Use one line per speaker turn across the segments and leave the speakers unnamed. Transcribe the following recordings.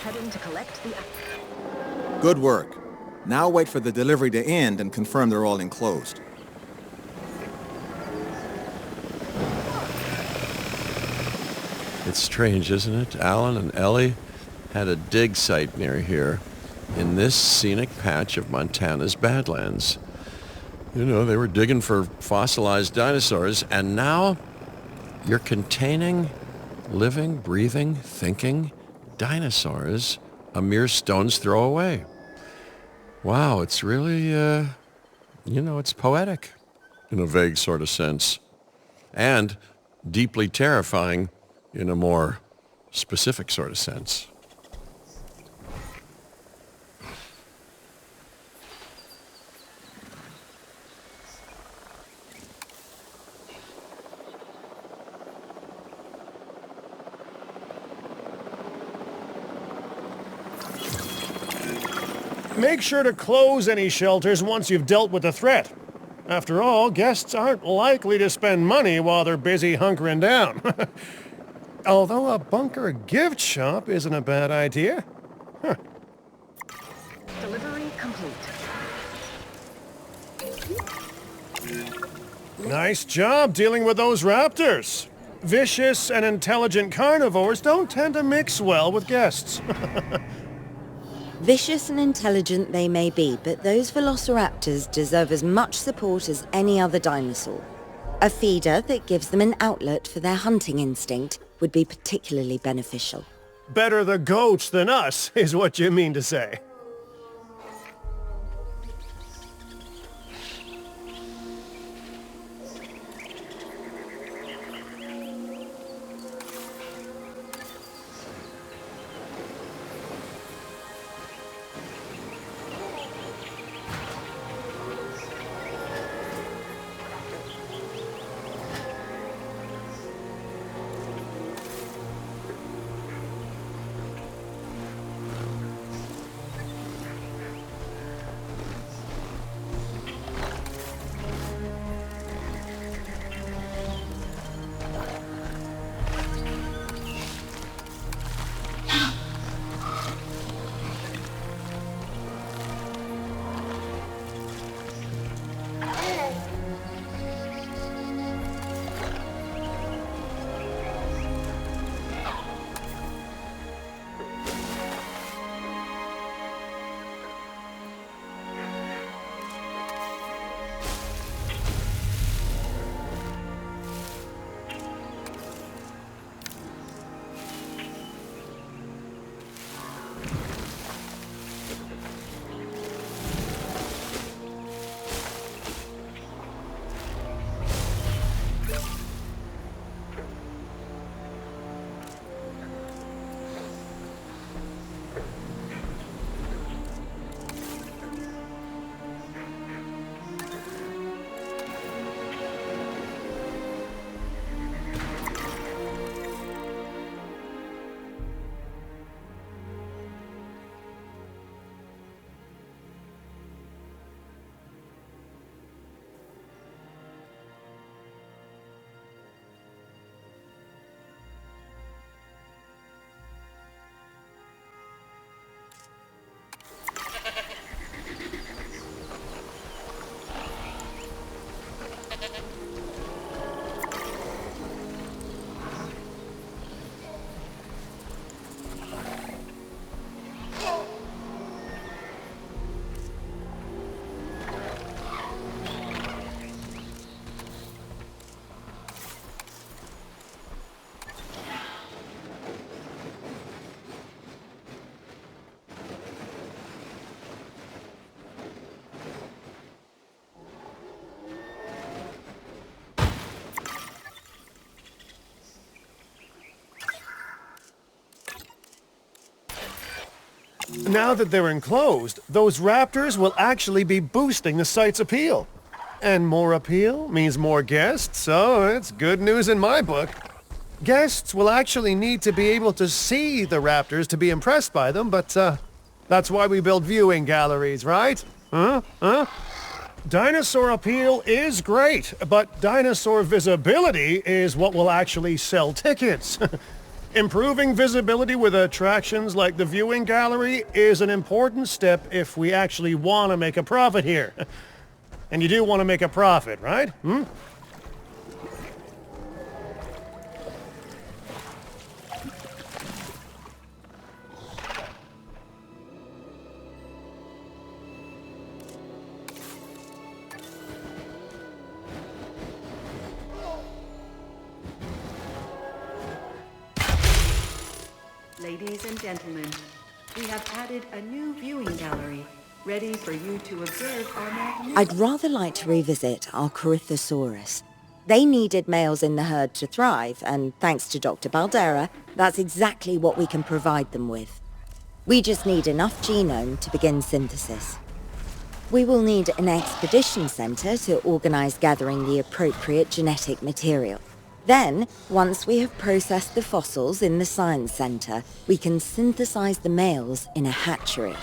Heading to collect the...
Good work. Now wait for the delivery to end and confirm they're all enclosed.
It's strange, isn't it? Alan and Ellie had a dig site near here in this scenic patch of Montana's Badlands. You know, they were digging for fossilized dinosaurs, and now you're containing living, breathing, thinking dinosaurs a mere stone's throw away. Wow, it's really, it's poetic in a vague sort of sense, and deeply terrifying in a more specific sort of sense.
Make sure to close any shelters once you've dealt with the threat. After all, guests aren't likely to spend money while they're busy hunkering down. Although a bunker gift shop isn't a bad idea. Huh.
Delivery complete.
Nice job dealing with those raptors. Vicious and intelligent carnivores don't tend to mix well with guests.
Vicious and intelligent they may be, but those velociraptors deserve as much support as any other dinosaur. A feeder that gives them an outlet for their hunting instinct would be particularly beneficial.
Better the goats than us, is what you mean to say. Now that they're enclosed, those raptors will actually be boosting the site's appeal. And more appeal means more guests, so it's good news in my book. Guests will actually need to be able to see the raptors to be impressed by them, but that's why we build viewing galleries, right? Huh? Dinosaur appeal is great, but dinosaur visibility is what will actually sell tickets. Improving visibility with attractions like the viewing gallery is an important step if we actually want to make a profit here. And you do want to make a profit, right?
Ladies and gentlemen, we have added a new viewing gallery, ready for you to observe our magnificent...
I'd rather like to revisit our Corythosaurus. They needed males in the herd to thrive, and thanks to Dr. Baldera, that's exactly what we can provide them with. We just need enough genome to begin synthesis. We will need an expedition center to organize gathering the appropriate genetic material. Then, once we have processed the fossils in the science center, we can synthesize the males in a hatchery.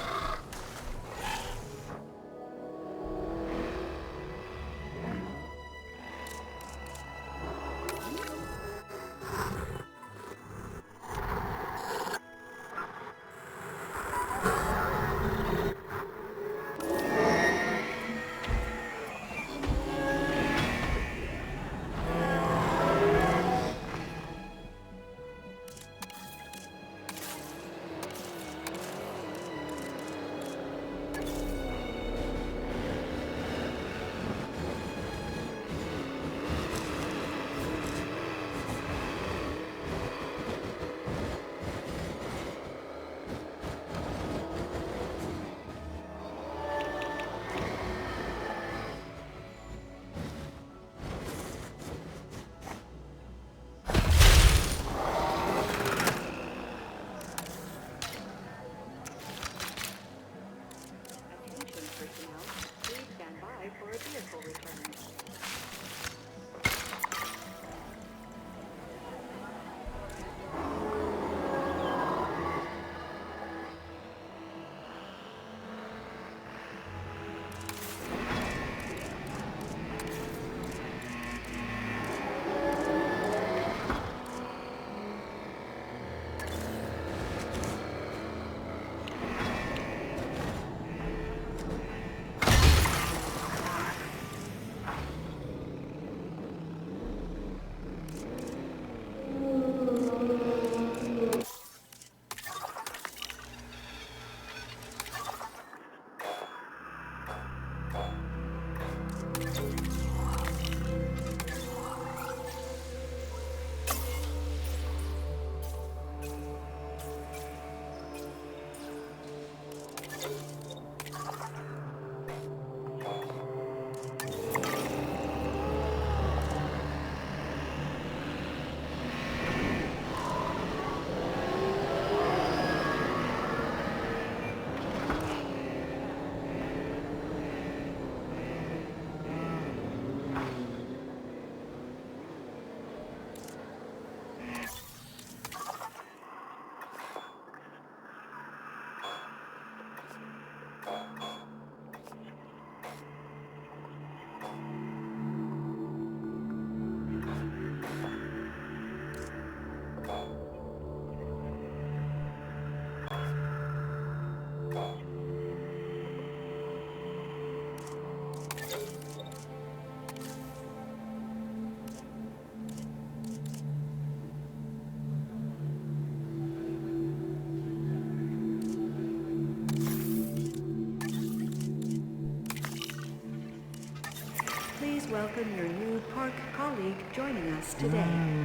Please welcome your new park colleague joining us today.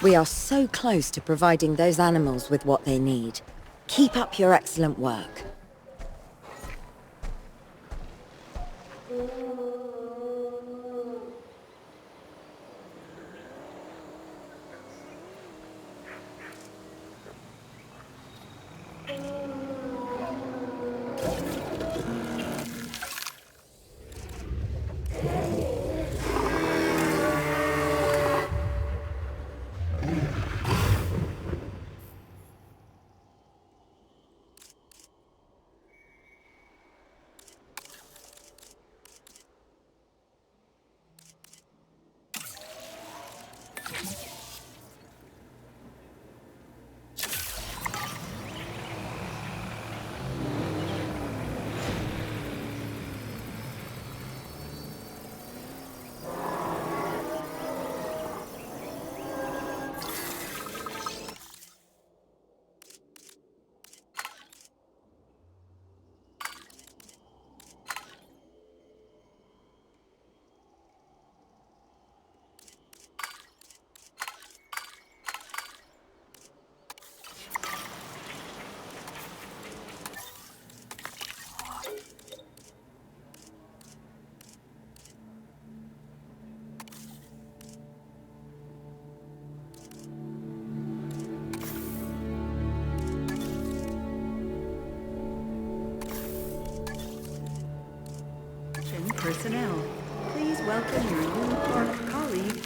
We are so close to providing those animals with what they need. Keep up your excellent work.
Personnel, please welcome your new park colleague.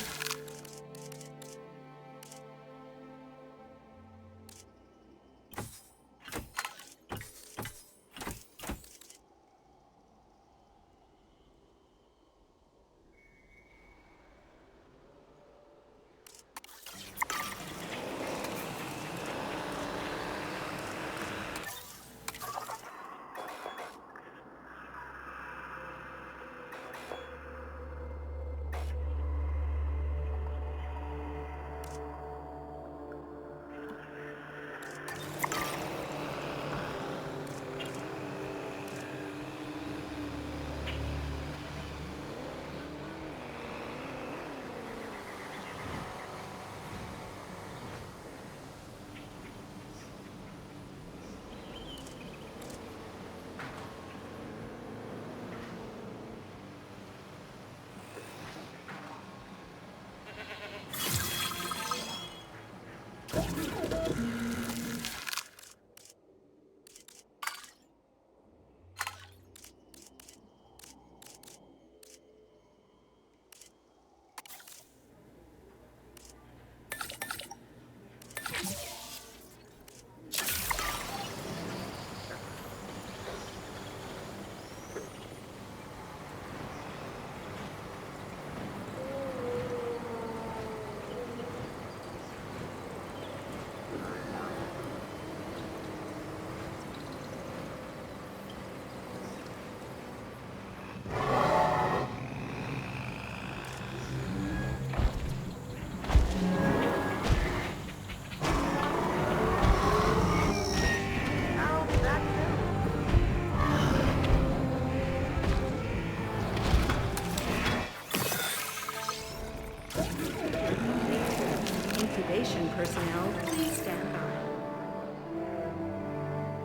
Personnel, please stand by.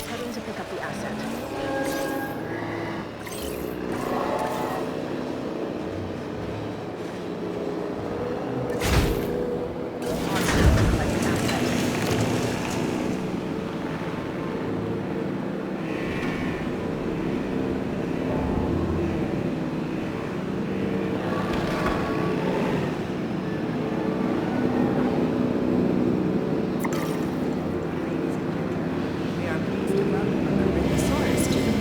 Heading to pick up the asset.
We are pleased to welcome Corythosaurus to the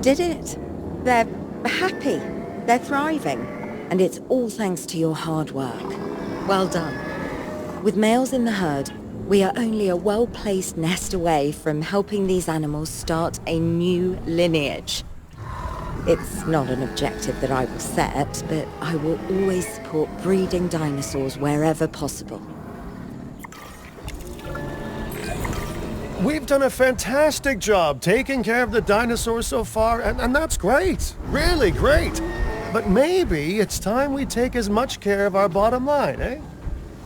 did it. They're happy. They're thriving. And it's all thanks to your hard work. Well done. With males in the herd, we are only a well-placed nest away from helping these animals start a new lineage. It's not an objective that I will set, but I will always support breeding dinosaurs wherever possible.
We've done a fantastic job taking care of the dinosaurs so far, and that's great. Really great. But maybe it's time we take as much care of our bottom line, eh?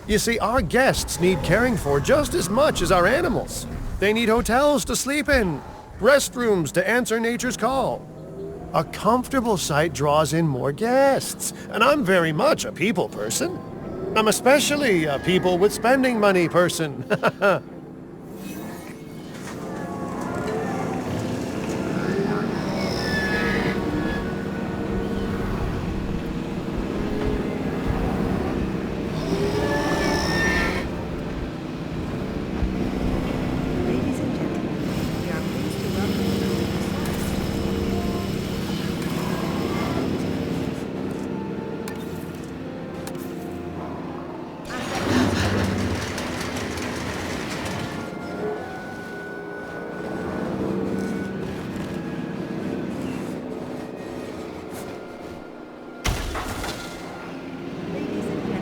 You see, our guests need caring for just as much as our animals. They need hotels to sleep in, restrooms to answer nature's call. A comfortable site draws in more guests, and I'm very much a people person. I'm especially a people with spending money person.
Ladies and gentlemen, we are pleased to welcome you to Ladies and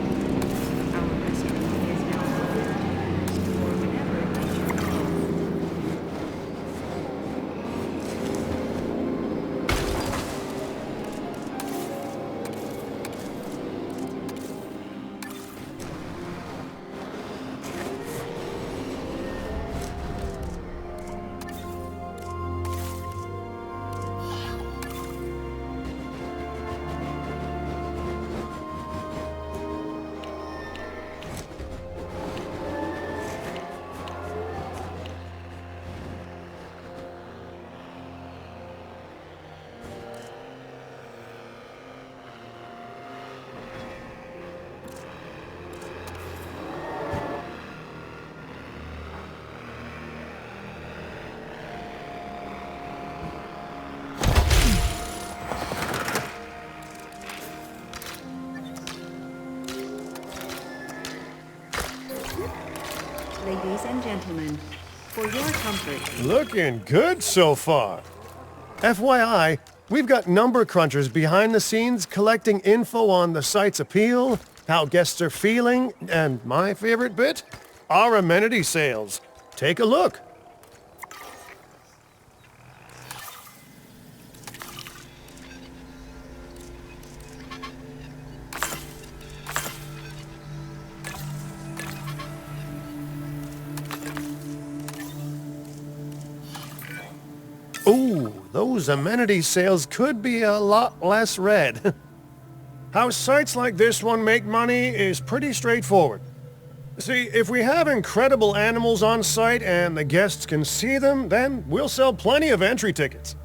gentlemen, our restroom is now open to use for whenever nature calls. Ladies and gentlemen, for your comfort,
Looking good so far. FYI, we've got number crunchers behind the scenes collecting info on the site's appeal, how guests are feeling, and my favorite bit, our amenity sales. Take a look. Ooh, those amenity sales could be a lot less red. How sites like this one make money is pretty straightforward. See, if we have incredible animals on site and the guests can see them, then we'll sell plenty of entry tickets.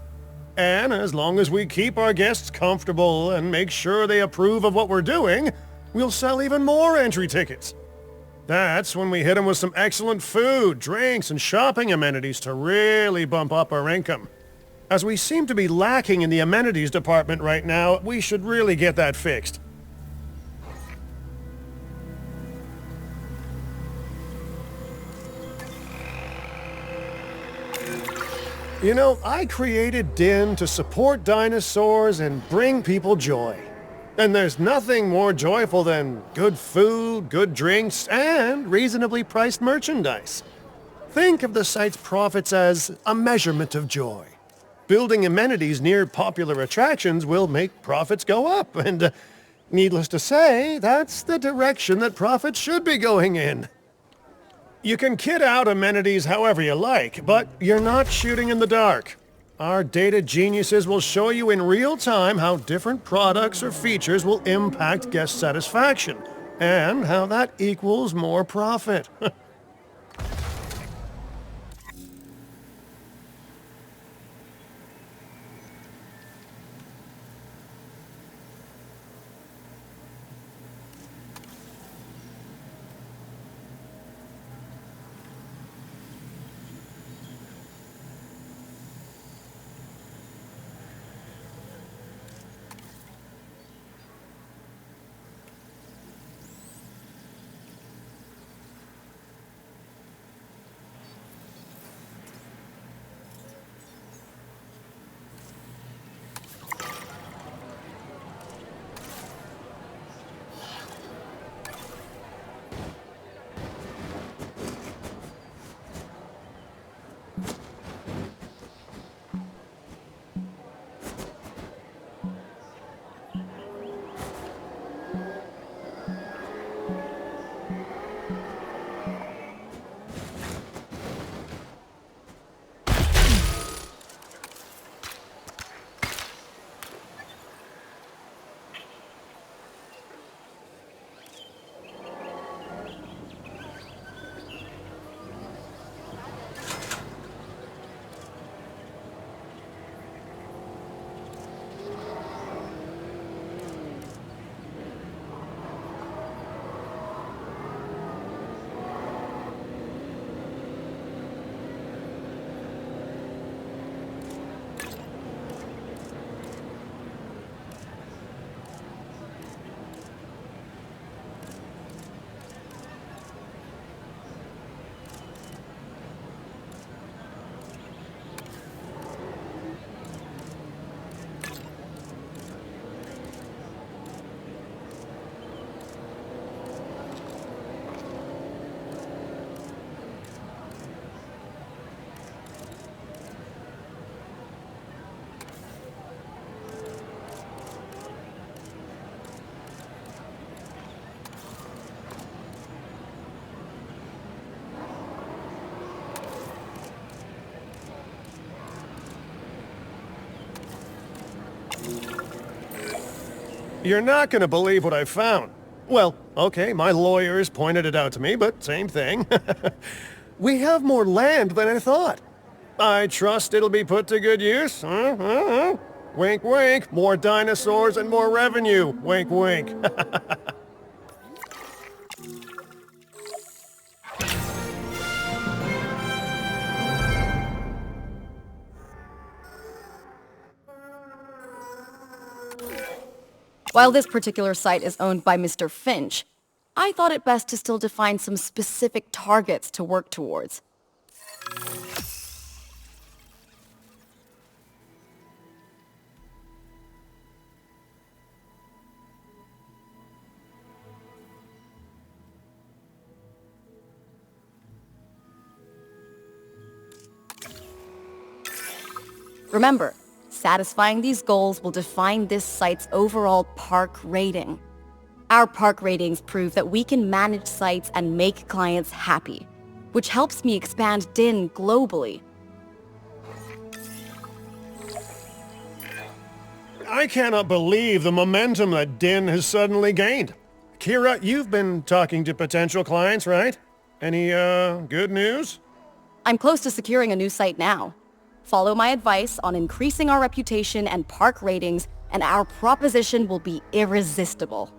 And as long as we keep our guests comfortable and make sure they approve of what we're doing, we'll sell even more entry tickets. That's when we hit them with some excellent food, drinks, and shopping amenities to really bump up our income. As we seem to be lacking in the amenities department right now, we should really get that fixed. You know, I created DIN to support dinosaurs and bring people joy. And there's nothing more joyful than good food, good drinks, and reasonably priced merchandise. Think of the site's profits as a measurement of joy. Building amenities near popular attractions will make profits go up, and needless to say, that's the direction that profits should be going in. You can kit out amenities however you like, but you're not shooting in the dark. Our data geniuses will show you in real time how different products or features will impact guest satisfaction, and how that equals more profit. You're not gonna believe what I found. Well, okay, my lawyers pointed it out to me, but same thing. We have more land than I thought. I trust it'll be put to good use. Wink, wink. More dinosaurs and more revenue. Wink, wink.
While this particular site is owned by Mr. Finch, I thought it best to still define some specific targets to work towards. Remember, satisfying these goals will define this site's overall park rating. Our park ratings prove that we can manage sites and make clients happy, which helps me expand DIN globally.
I cannot believe the momentum that DIN has suddenly gained. Kira, you've been talking to potential clients, right? Any, good news?
I'm close to securing a new site now. Follow my advice on increasing our reputation and park ratings, and our proposition will be irresistible.